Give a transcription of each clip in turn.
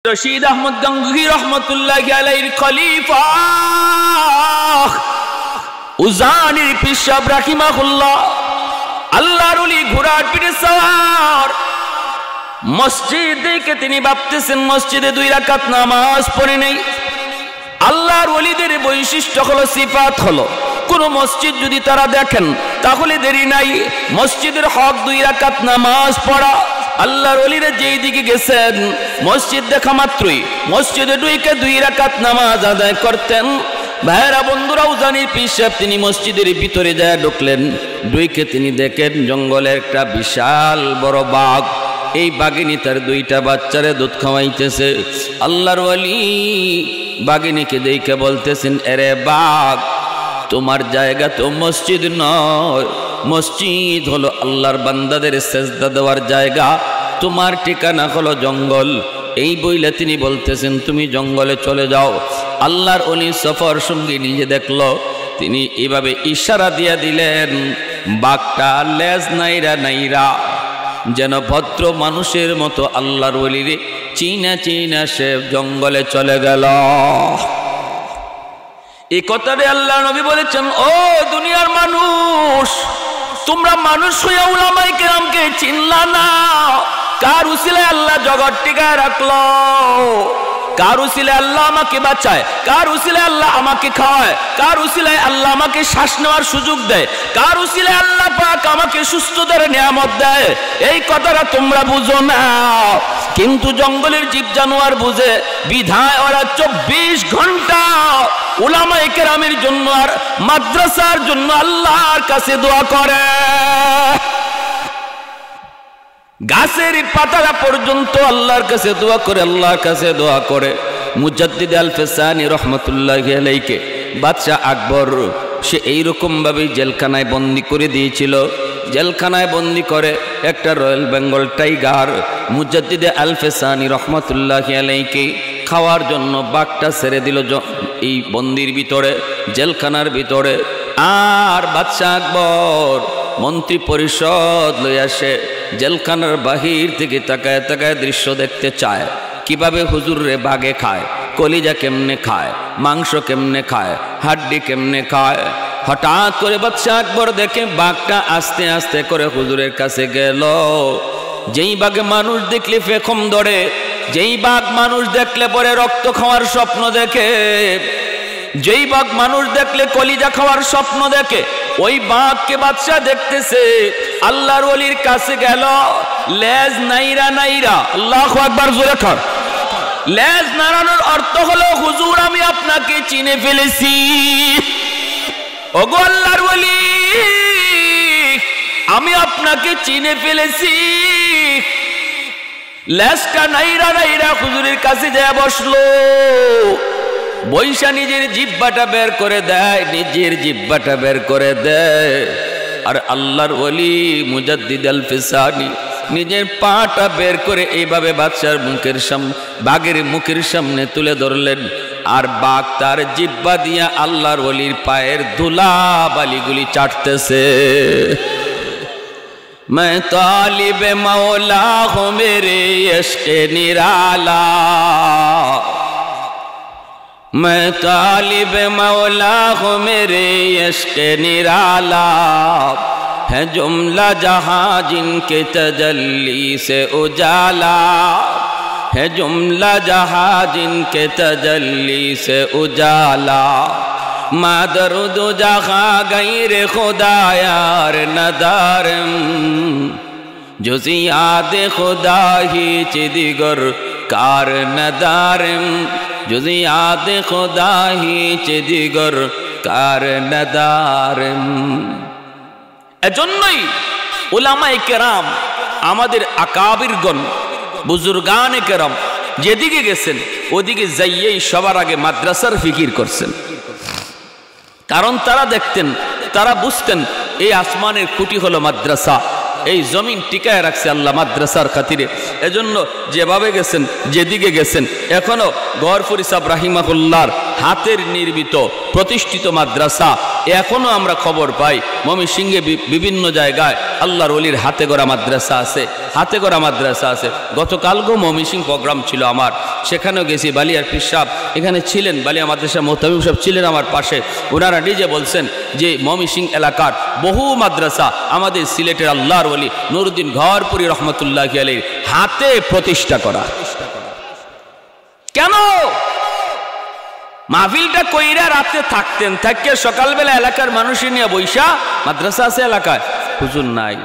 রশিদ আহমদ গঙ্গোহী রহমতুল্লাহি আলাইহির খলিফা উজানির পীর সাহেব রাহিমাহুল্লাহ আল্লাহর ওলি ঘোড়ার পিঠে সওয়ার মসজিদ দেখে তিনি ভাবতেছেন মসজিদে 2 রাকাত নামাজ পড়ে নেই। আল্লাহর ওলিদের বৈশিষ্ট্য হলো সিফাত হলো কোন মসজিদ যদি তারা দেখেন তাহলে দেরি নাই মসজিদের হক 2 রাকাত নামাজ পড়া। আল্লাহর ওলিরা যেই দিকে গেছেন মসজিদ দেখা মাত্রই মসজিদে ঢুকে 2 রাকাত নামাজ আদায় করতেন। ভাইরা বন্ধুরা, উজানির পীর সাহেব তিনি মসজিদের ভিতরে যায় ঢুকলেন। ঢুকে তিনি দেখেন জঙ্গলে একটা বিশাল বড় বাঘ, এই বাঘিনী তার 2টা বাচ্চারে দুধ খাওয়াইতেছে। আল্লাহর ওলি বাঘিনীকে দেখে বলতেছেন, এরে বাঘ, তোমার জায়গা তো মসজিদ নয়, মসজিদ হলো আল্লাহর বান্দাদের সেজদা দেওয়ার জায়গা, তোমার ঠিকানা হলো জঙ্গল। এই বইলে তিনি বলতেছেন তুমি জঙ্গলে চলে যাও। আল্লাহর ওলি সফর সঙ্গী নিজে দেখলো, তিনি এভাবে ইশারা দিয়ে দিলেন, বাঘটা লেজ নাইরা নাইরা যেন ভদ্র মানুষের মতো আল্লাহর ওলিরে চিনা চিনা সে জঙ্গলে চলে গেল। এই কথাটা আল্লাহ নবী বলেছেন, ও দুনিয়ার মানুষ, তোমরা মানুষ হইয়া উলামায়ে কেরামকে চিনলা না। কার উসিলায় আল্লাহ জগৎ টিকায় রাখলো, কার উসিলায় আল্লাহ আমাকে বাঁচায়, কার উসিলায় আল্লাহ আমাকে খাওয়ায়, কার উসিলায় আল্লাহ আমাকে শ্বাস নেওয়ার সুযোগ দেয়, কার উসিলায় আল্লাহ পাক আমাকে সুস্থতার নিয়ামত দেয়। এই কথাটা তোমরা বুঝো না, কিন্তু জঙ্গলের জীব জানোয়ার বুঝে। বিধায় ওরা 24 ঘন্টা উলামায়ে কেরামের জন্য আর মাদ্রাসার জন্য আল্লাহর কাছে দোয়া করে। গাছের পাতারা পর্যন্ত আল্লাহর কাছে দোয়া করে, আল্লাহর কাছে দোয়া করে। মুজাদ্দিদ আল ফেসানি রহমতুল্লাহি আলাইহিকে বাদশাহ আকবর সে এইরকম ভাবে জেলখানায় বন্দি করে দিয়েছিল। জেলখানায় বন্দি করে একটা রয়্যাল বেঙ্গল টাইগার মুজাদ্দিদ আল ফেসানি রহমতুল্লাহি আলাইহিকে খাওয়ার জন্য বাঘটা ছেড়ে দিল এই বন্দির ভিতরে, জেলখানার ভিতরে। আর বাদশাহ আকবর মন্ত্রী পরিষদ লইয়া আসে জেলখানার বাহির থেকে তাকায় তাকায় দৃশ্য দেখতে চায়, কিভাবে হুজুর রে বাঘে খায়, কলিজা কেমনে খায়, মাংস কেমনে খায়, হাড্ডি কেমনে খায়। হঠাৎ করে বাদশাহ আকবর দেখে বাঘটা আস্তে আস্তে করে হুজুরের কাছে গেল। যেই বাঘে মানুষ দেখলে ফেখম ধরে, যেই বাঘ মানুষ দেখলে পরে রক্ত খাওয়ার স্বপ্ন দেখে, যেই বাঘ মানুষ দেখলে কলিজা খাওয়ার স্বপ্ন দেখে, ওই বাঘকে বাদশাহ দেখতেছে। আল্লাহর ওলির কাছে গেল, লেজ নাইরা নাইরা, আল্লাহু আকবার জোরে কর। লেজ নাড়ানোর অর্থ হলো, হুজুর আমি আপনাকে চিনে ফেলেছি। ওগো আল্লাহর ওলি, আমি আপনাকে চিনে ফেলেছি। লেজটা নাইরা নাইরা হুজুরের কাছে যায় বসলো। বৈশা নিজের জিহ্বাটা বের করে দেয়, নিজের জিহ্বাটা বের করে দেয়। আর আল্লাহর ওলি মুজাদ্দিদ আল ফিসানি নিজের পাটা বের করে এইভাবে বাদশার মুখের সামনে, বাঘের মুখের সামনে তুলে ধরলেন। আর বাঘ তার জিহ্বা দিয়া আল্লাহর ওলির পায়ের ধুলা বালিগুলি চাটতেছে। मैं तालिब मौला हूँ मेरे इश्क़ निराला, मैं तालिब मौला हूँ मेरे इश्क़ निराला, है जुमला जहाँ जिनके तजल्ली से उजाला, है जुमला जहाँ जिनके तजल्ली से उजाला, मादरुद जहाँ गैर खुदा यार नदारम, जुज़ याद खुदा ही चिदिगर कार नदारम, जुज़ याद खुदा ही चिदिगर कार नदारम। এজন্যই উলামায়ে কেরাম আমাদের আকাবিরগণ বুজুর্গানে কেরাম যেদিকে গেছেন ওদিকে যাইয়েই সবার আগে মাদ্রাসার ফিকির করছেন। কারণ তারা দেখতেন, তারা বুঝতেন এই আসমানের খুঁটি হলো মাদ্রাসা, এই জমিন টিকায় রাখছে আল্লাহ মাদ্রাসার খাতিরে। এজন্য যেভাবে গেছেন, যেদিকে গেছেন, এখনো গওহরপুরি সাহেব রাহিমাহুল্লাহর হাতের নির্মিত প্রতিষ্ঠিত মাদ্রাসা এখনো আমরা খবর পাই ময়মনসিংহে বিভিন্ন জায়গায় আল্লাহর ওলির হাতে গড়া মাদ্রাসা আছে, হাতে গড়া মাদ্রাসা আছে। গতকালকেও ময়মনসিংহ প্রোগ্রাম ছিল আমার, সেখানেও গেছি। বালিয়ার পীর সাহেব এখানে ছিলেন, বালিয়া মাদ্রাসা মোহতামিম সাহেব ছিলেন আমার পাশে। ওনারা নিজে বলছেন যে ময়মনসিংহ এলাকার বহু মাদ্রাসা আমাদের সিলেটের আল্লাহর ওলি নুরুদ্দিন ঘরপুরি রহমতুল্লাহি আলাইহির হাতে প্রতিষ্ঠা করা। কেন? মাহফিলটা কইরা রাতে থাকতেন, থাকিয়ে সকালবেলা এলাকার মানুষের নিয়ে বৈশা মাদ্রাসা আছে এলাকায়, হুজুর নাই।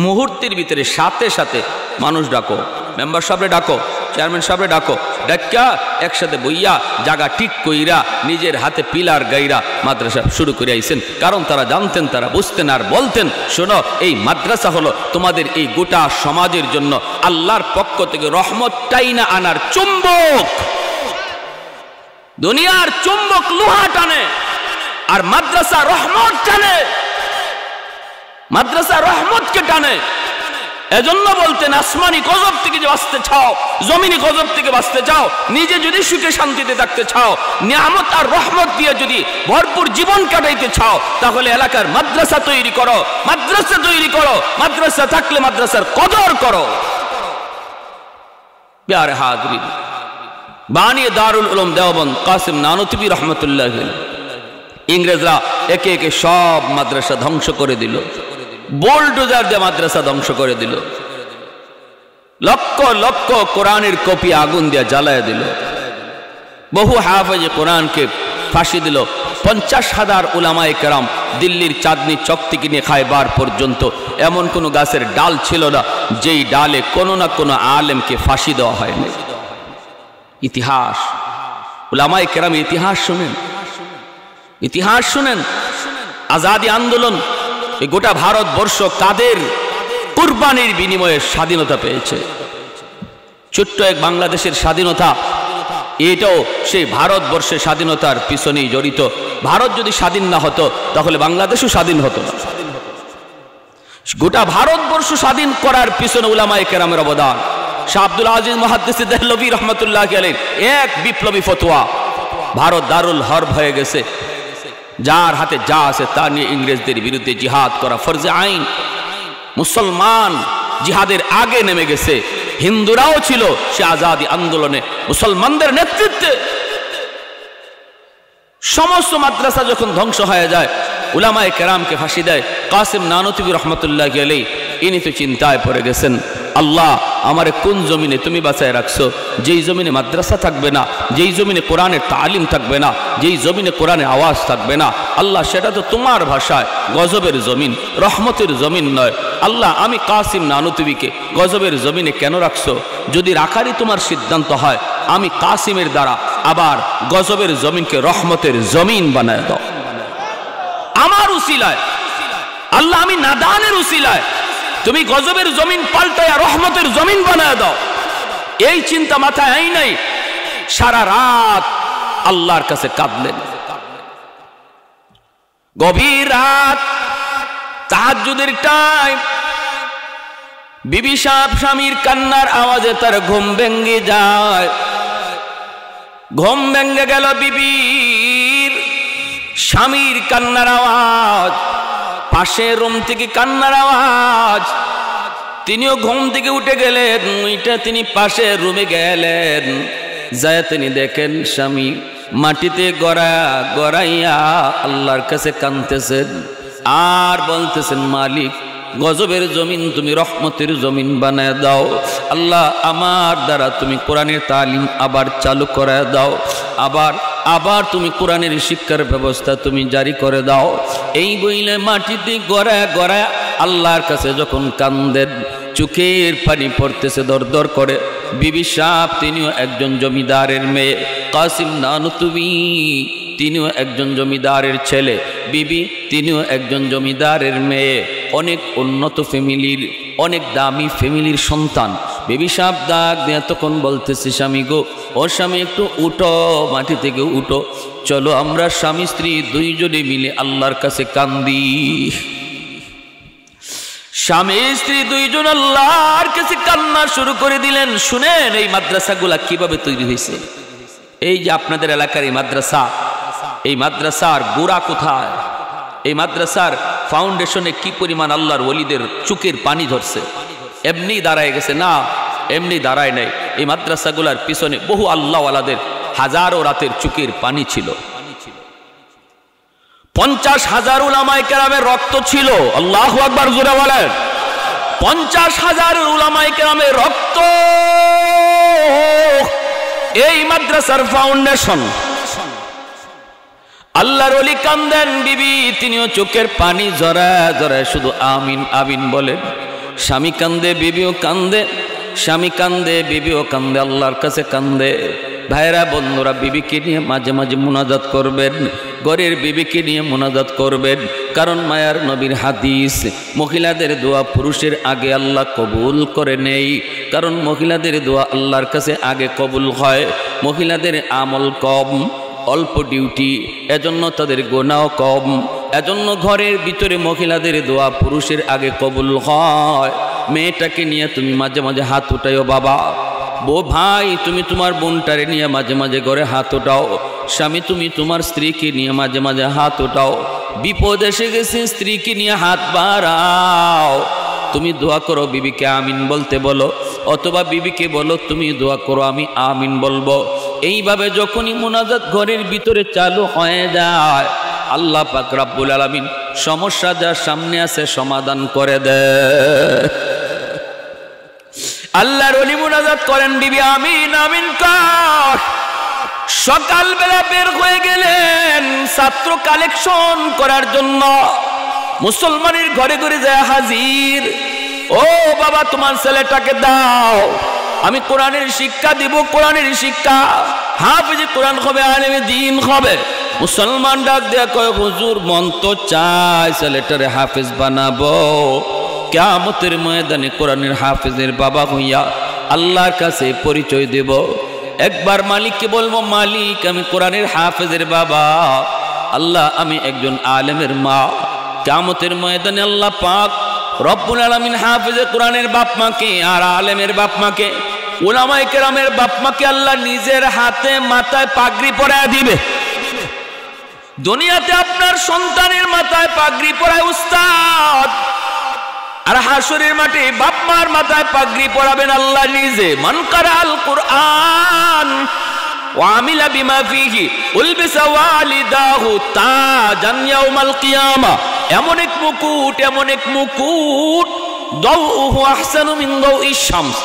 মুহূর্তের ভিতরে সাথে সাথে মানুষ ডাকো, মেম্বার সাহেবরে ডাকো, চেয়ারম্যান সাহেবরে ডাকো, ডাক্কা একসাথে বইয়া জায়গা ঠিক কইরা নিজের হাতে পিলার গাইরা মাদ্রাসা শুরু করে আইছেন। কারণ তারা জানতেন, তারা বুঝতেন আর বলতেন, শোনো এই মাদ্রাসা হলো তোমাদের এই গোটা সমাজের জন্য আল্লাহর পক্ষ থেকে রহমতটাই না আনার চুম্বক। দুনিয়ার চুম্বক লোহা টানে আর মাদ্রাসা রহমত টানে, মাদ্রাসা রহমতকে টানে। এজন্য বলতেন আসমানি গজব থেকে যে বাঁচতে চাও, জমিনি গজব থেকে বাঁচতে চাও, নিজে যদি সুখে শান্তিতে থাকতে চাও, নিয়ামত আর রহমত দিয়ে যদি ভরপুর জীবন কাটাইতে চাও, তাহলে এলাকার মাদ্রাসা তৈরি করো, মাদ্রাসা তৈরি করো। মাদ্রাসা থাকলে মাদ্রাসার কদর করো। প্যারে হাজরিন, বানিয়ে দারুল উলুম দেওবন্দ কাসিম নানুতুবি রহমতুল্লাহ, ইংরেজরা একে একে সব মাদ্রাসা ধ্বংস করে দিল, বোল্ডোজার দিয়ে মাদ্রাসা ধ্বংস করে দিল, লক্ষ লক্ষ কোরআনের কপি আগুন দিয়ে জ্বালায় দিল, বহু হাফেজে কোরআনকে ফাঁসি দিল, 50,000 উলামায়ে কেরাম দিল্লির চাঁদনি চক থেকে নিয়ে খায়বার পর্যন্ত এমন কোনো গাছের ডাল ছিল না যেই ডালে কোনো না কোনো আলেমকে ফাঁসি দেওয়া হয়নি। ইতিহাস, উলামায়ে কেরাম ইতিহাস শুনেন, ইতিহাস শুনেন। আজাদি আন্দোলন, এই গোটা ভারতবর্ষ কাদের কুরবানির বিনিময়ে স্বাধীনতা পেয়েছে। ছোট্ট এক বাংলাদেশের স্বাধীনতা, এটাও সেই ভারতবর্ষের স্বাধীনতার পিছনেই জড়িত। ভারত যদি স্বাধীন না হতো তাহলে বাংলাদেশও স্বাধীন হতো না। গোটা ভারতবর্ষ স্বাধীন করার পিছনে উলামায়ে কেরামের অবদান। শাহ আব্দুল আজিজ মুহাদ্দিস দেহলভী রহমতুল্লাহি আলাইহি এক বিপ্লবী ফতোয়া, ভারত দারুল হরব হয়ে গেছে, যার হাতে যা আছে তা নিয়ে ইংরেজদের বিরুদ্ধে জিহাদ করা ফরজে আইন। মুসলমান জিহাদের আগে নেমে গেছে, হিন্দুরাও ছিল সে আজাদি আন্দোলনে মুসলমানদের নেতৃত্বে। সমস্ত মাদ্রাসা যখন ধ্বংস হয়ে যায়, উলামায়ে কেরামকে ফাঁসি দেয় কাসিম নানুতুবি রহমতুল্লাহি আলাইহি। ইনি তো চিন্তায় পড়ে গেছেন, আল্লাহ আমারে কোন জমিনে তুমি বাঁচায় রাখছো, যেই জমিনে মাদ্রাসা থাকবে না, যেই জমিনে কোরআনের তালিম থাকবে না, যেই জমিনে কোরআনের আওয়াজ থাকবে না, আল্লাহ সেটা তো তোমার ভাষায় গজবের জমিন, রহমতের জমিন নয়। আল্লাহ আমি কাসিম নানুতুবিকে গজবের জমিনে কেন রাখছো? যদি রাখারই তোমার সিদ্ধান্ত হয়, আমি কাসিমের দ্বারা আবার গজবের জমিনকে রহমতের জমিন বানায় দাও আমার উসিলায়। আল্লাহ আমি নাদানের উসিলায় তুমি গজবের জমিন পাল্টায়া রহমতের জমিন বানায় দাও। এই চিন্তা মাথায় আই নাই, সারা রাত আল্লাহর কাছে কাঁদলেন। গভীর রাত, তাহাজ্জুদের টাইম, বিবি সাহেব স্বামীর কান্নার আওয়াজে তার ঘুম ভেঙে যায়। ঘুম ভেঙে গেল বিবির, স্বামীর কান্নার আওয়াজ, পাশে রুম থেকে কান্নার আওয়াজ। তিনিও ঘুম থেকে উঠে গেলেন, উইটা তিনি পাশে রুমে গেলেন, যায় তিনি দেখেন স্বামী মাটিতে গড়াইয়া আল্লাহর কাছে কাঁদতেছেন আর বলতেছেন, মালিক গজবের জমিন তুমি রহমতের জমিন বানায় দাও। আল্লাহ আমার দ্বারা তুমি কোরআনের তালিম আবার চালু করে দাও, আবার তুমি কোরআনের শিক্ষার ব্যবস্থা তুমি জারি করে দাও। এই বইলে মাটিতে গড়ায় আল্লাহর কাছে যখন কান্দেন, চোখের পানি পড়তেছে দর দর করে। বিবি সাহেব তিনিও একজন জমিদারের মেয়ে, কাসিম নানুতুবি তিনিও একজন জমিদারের ছেলে, বিবি তিনিও একজন জমিদারের মেয়ে, অনেক উন্নত ফ্যামিলির, অনেক দামি ফ্যামিলির সন্তান। বিবি সাহেব ডাক দিয়ে তখন বলতেছে, স্বামী গো, ও স্বামী একটু উঠো, মাটি থেকে উঠো, চলো আমরা স্বামী স্ত্রী দুইজনে মিলে আল্লাহর কাছে কান্দি। স্বামী স্ত্রী দুইজন আল্লাহর কাছে কান্না শুরু করে দিলেন। শুনেন এই মাদ্রাসাগুলা কিভাবে তৈরি হয়েছে, এই যে আপনাদের এলাকার এই মাদ্রাসা, এই মাদ্রাসার গোড়া কোথায়? এই মাদ্রাসার ফাউন্ডেশনে কি পরিমাণ আল্লাহর ওলিদের চোখের পানি ধরছে। এমনি দাঁড়ায় গেছে না, এমনি দাঁড়ায় নাই। এই মাদ্রাসাগুলার পিছনে বহু আল্লাহওয়ালাদের হাজারো রাতের চোখের পানি ছিল। 50,000 উলামায়ে কেরামের রক্ত ছিল। আল্লাহু আকবার, জোরে বলেন। 50,000 উলামায়ে কেরামের রক্ত এই মাদ্রাসার ফাউন্ডেশন। আল্লাহর ওলি কান্দেন, বিবি তিনিও চোখের পানি জড়ায় জড়ায় শুধু আমিন আমিন বলেন। স্বামী কান্দে, বিবিও কান্দে, স্বামী কান্দে, বিবিও কান্দে, আল্লাহর কাছে কান্দে। ভাইরা বন্ধুরা, বিবিকে নিয়ে মাঝে মাঝে মুনাজাত করবেন, ঘরের বিবিকে নিয়ে মুনাজাত করবেন। কারণ মায়ার নবীর হাদিস, মহিলাদের দোয়া পুরুষের আগে আল্লাহ কবুল করে নেই। কারণ মহিলাদের দোয়া আল্লাহর কাছে আগে কবুল হয়। মহিলাদের আমল কম, অল্প ডিউটি, এজন্য তাদের গুনাহ কম। এজন্য ঘরের ভিতরে মহিলাদের দোয়া পুরুষের আগে কবুল হয়। মেয়েটাকে নিয়ে তুমি মাঝে মাঝে হাত উঠাইও বাবা। ভাই তুমি তোমার বোনটারে নিয়ে মাঝে মাঝে ঘরে হাত ওঠাও। স্বামী তুমি তোমার স্ত্রীকে নিয়ে মাঝে মাঝে হাত ওঠাও। বিপদ এসে গেছে, স্ত্রীকে নিয়ে হাত বাড়াও। তুমি দোয়া করো, বিবিকে আমিন বলতে বলো, অথবা বিবিকে বলো তুমি দোয়া করো, আমি আমিন বলবো। এইভাবে যখনই মুনাজাত ঘরের ভিতরে চালু হয়ে যায়, আল্লাহ পাক রব্বুল আলামিন সমস্যা যা সামনে আছে সমাধান করে দেয়। আল্লাহর ওলি মুনাজাত করেন, বিবি আমিন আমিন কর। সকালবেলা বের হয়ে গেলেন ছাত্র কালেকশন করার জন্য। মুসলমানের ঘরে ঘরে যায় হাজির। ও বাবা, তোমার ছেলেটাকে দাও, আমি কোরআনের শিক্ষা দিব, কোরআনের শিক্ষা, হাফেজে কোরআন হবে, আলেমে দ্বীন হবে। মুসলমান ডাক দেয়া কয়, হুজুর মন তো চায় ছেলেটারে হাফেজ বানাবো, কিয়ামতের ময়দানে কোরআনের হাফেজের বাবা হইয়া আল্লাহর কাছে পরিচয় দেব। একবার মালিককে বলবো, মালিক আমি কোরআনের হাফেজের বাবা, আল্লাহ আমি একজন আলেমের মা। কিয়ামতের ময়দানে আল্লাহ পাক রব্বুল আলামিন হাফেজে কোরআনের বাপ মাকে আর আলেমের বাপ মাকে, উলামায়ে কেরামের বাপ মাকে আল্লাহ নিজের হাতে মাথায় পাগড়ি পরায় দিবে। দুনিয়াতে আপনার সন্তানের মাথায় পাগড়ি পরায় উস্তাদ, আর হাসরের মাঠে বাপ মার মাথায় পাগড়ি পরাবেন আল্লাহ নিজে। মান কারাল কুরআন ওয়া আমিলা বিমা ফিহি উলবিসা ওয়ালিদাহু তাজান ইয়াউমাল কিয়ামা। এমন এক মুকুট, এমন এক মুকুট, দাউহু আহসানু মিন দাউইশ শামস,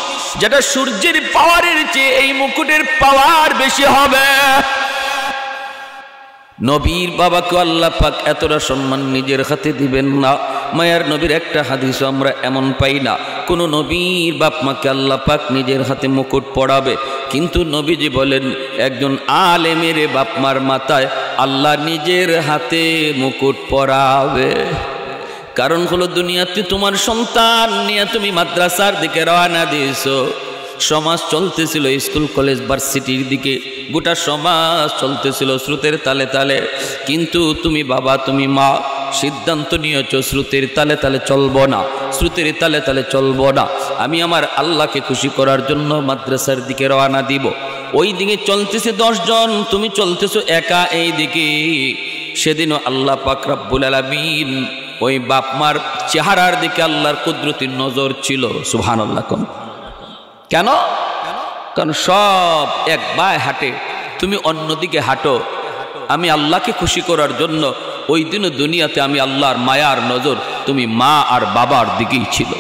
যেটা সূর্যের পাওয়ারের চেয়ে এই মুকুটের পাওয়ার বেশি হবে। নবীর বাবাকে আল্লাহ পাক এতটা সম্মান নিজের হাতে দিবেন না। মায়ার নবীর একটা হাদিস আমরা এমন পাই না কোন নবীর বাপ মাকে আল্লাহ পাক নিজের হাতে মুকুট পরাবে। কিন্তু নবীজি বলেন, একজন আলেমের বাপ মার মাথায় আল্লাহ নিজের হাতে মুকুট পরাবে। কারণ হলো, দুনিয়াতে তোমার সন্তান নিয়ে তুমি মাদ্রাসার দিকে রওনা দিয়েছো। সমাজ চলতেছিল স্কুল কলেজ ভার্সিটির দিকে, গোটা সমাজ চলতেছিল স্রোতের তালে তালে। কিন্তু তুমি বাবা, তুমি মা সিদ্ধান্ত নিয়েছো স্রোতের তালে তালে চলবো না, স্রোতের তালে তালে চলবো না। আমি আমার আল্লাহকে খুশি করার জন্য মাদ্রাসার দিকে রওনা দিব। ওই দিকে চলতেছে 10 জন, তুমি চলতেছো একা এই দিকে। সেদিনও আল্লাহ পাক রব্বুল আলামিন ওই বাপ মার চেহারার দিকে আল্লাহর কুদরতির নজর ছিল। সুবহানাল্লাহ। কেন? কারণ সব এক বায় হাঁটে, তুমি অন্যদিকে হাঁটো। আমি আল্লাহকে খুশি করার জন্য ওই দিনও দুনিয়াতে আমি আল্লাহর মায়ার নজর তুমি মা আর বাবার দিকেই ছিল।